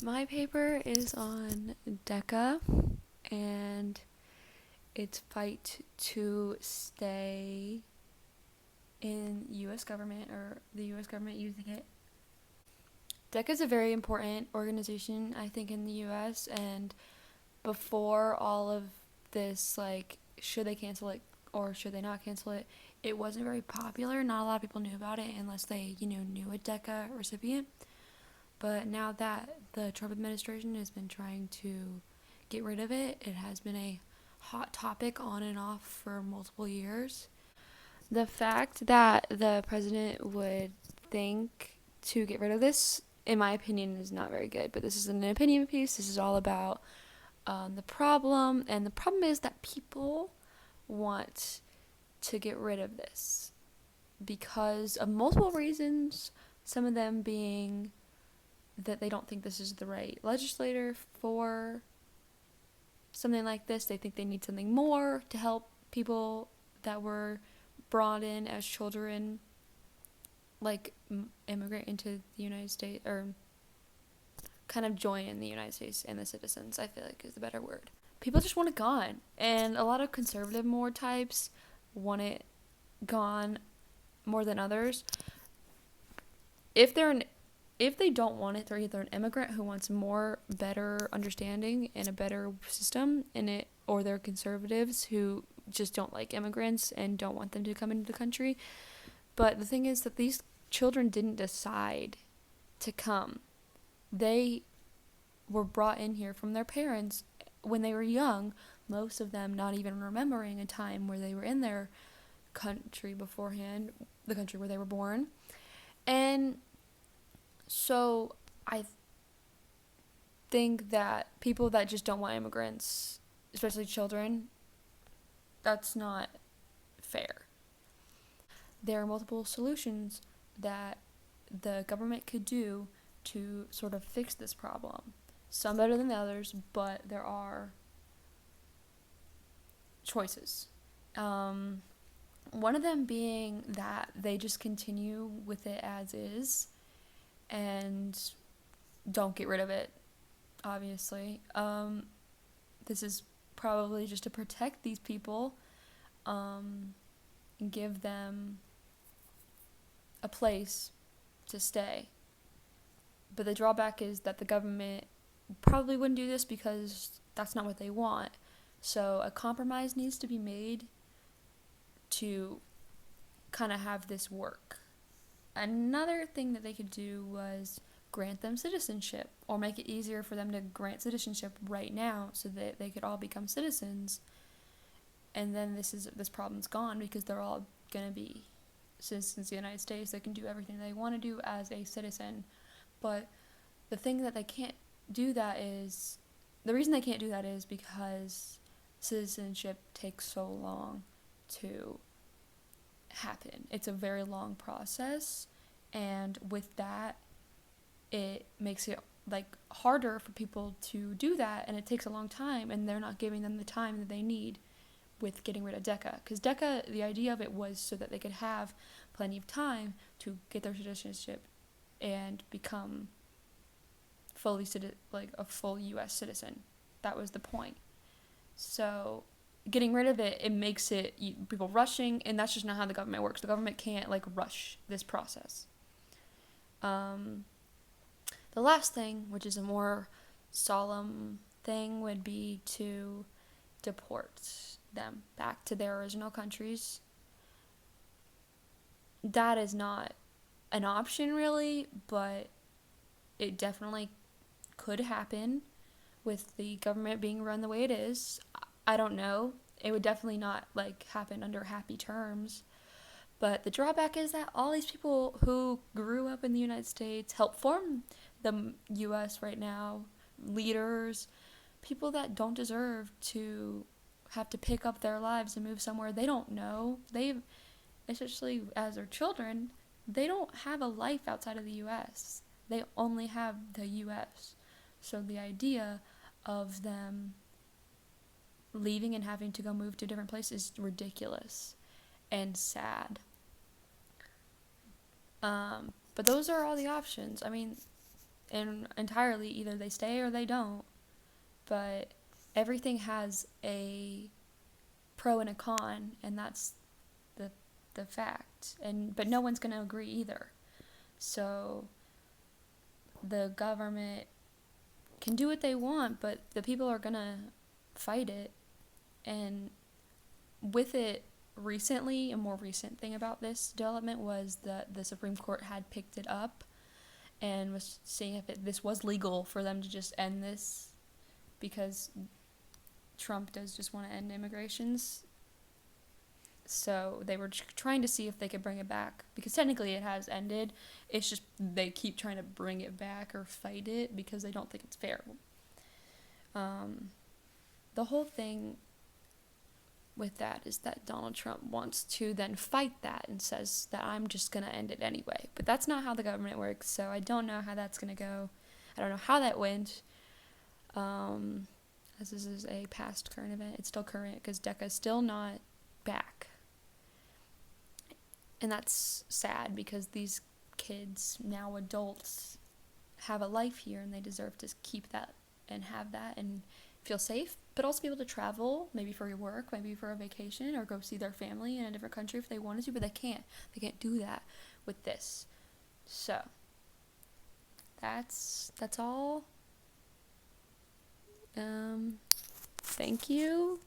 My paper is on DECA and its fight to stay in U.S. government, or the U.S. government using it. DECA is a very important organization, I think, in the U.S. And before all of this, like, should they cancel it or should they not cancel it, it wasn't very popular. Not a lot of people knew about it unless they, knew a DECA recipient. But now that the Trump administration has been trying to get rid of it, it has been a hot topic on and off for multiple years. The fact that the president would think to get rid of this, in my opinion, is not very good. But this is an opinion piece. This is all about the problem. And the problem is that people want to get rid of this because of multiple reasons, some of them being that they don't think this is the right legislator for something like this. They think they need something more to help people that were brought in as children, like, immigrate into the United States, or kind of join in the United States and the citizens, I feel like is the better word. People just want it gone. And a lot of conservative more types want it gone more than others. If they don't want it, they're either an immigrant who wants more better understanding and a better system in it, or they're conservatives who just don't like immigrants and don't want them to come into the country. But the thing is that these children didn't decide to come. They were brought in here from their parents when they were young, most of them not even remembering a time where they were in their country beforehand, the country where they were born. And so I think that people that just don't want immigrants, especially children, that's not fair. There are multiple solutions that the government could do to sort of fix this problem. Some better than the others, but there are choices. One of them being that they just continue with it as is and don't get rid of it, obviously. This is probably just to protect these people, and give them a place to stay. But the drawback is that the government probably wouldn't do this because that's not what they want. So a compromise needs to be made to kind of have this work. Another thing that they could do was grant them citizenship, or make it easier for them to grant citizenship right now so that they could all become citizens. And then this problem's gone because they're all going to be citizens of the United States. They can do everything they want to do as a citizen. But the thing that they can't do that is, the reason they can't do that is because citizenship takes so long to happen. It's a very long process, and with that, it makes it like harder for people to do that, and it takes a long time, and they're not giving them the time that they need with getting rid of DECA. Because DECA, the idea of it was so that they could have plenty of time to get their citizenship and become like a full U.S. citizen. That was the point. So getting rid of it, it makes it people rushing, and that's just not how the government works. The government can't like rush this process. The last thing, which is a more solemn thing, would be to deport them back to their original countries. That is not an option really, but it definitely could happen with the government being run the way it is. I don't know. It would definitely not like happen under happy terms. But the drawback is that all these people who grew up in the United States, help form the U.S. right now, leaders, people that don't deserve to have to pick up their lives and move somewhere they don't know. Especially as their children, they don't have a life outside of the U.S. They only have the U.S. So the idea of them leaving and having to go move to a different place is ridiculous and sad. But those are all the options. I mean, and entirely either they stay or they don't. But everything has a pro and a con, and that's the fact. But no one's going to agree either. So the government can do what they want, but the people are going to fight it. And with it, recently, a more recent thing about this development was that the Supreme Court had picked it up and was seeing if this was legal for them to just end this, because Trump does just want to end immigrations. So they were trying to see if they could bring it back, because technically it has ended. It's just they keep trying to bring it back or fight it because they don't think it's fair. The whole thing with that is that Donald Trump wants to then fight that and says that I'm just going to end it anyway. But that's not how the government works, so I don't know how that's going to go. I don't know how that went. As this is a past current event, it's still current because DACA is still not back. And that's sad because these kids, now adults, have a life here and they deserve to keep that and have that and feel safe, but also be able to travel, maybe for your work, maybe for a vacation, or go see their family in a different country if they wanted to, but they can't. They can't do that with this. So that's all. Thank you.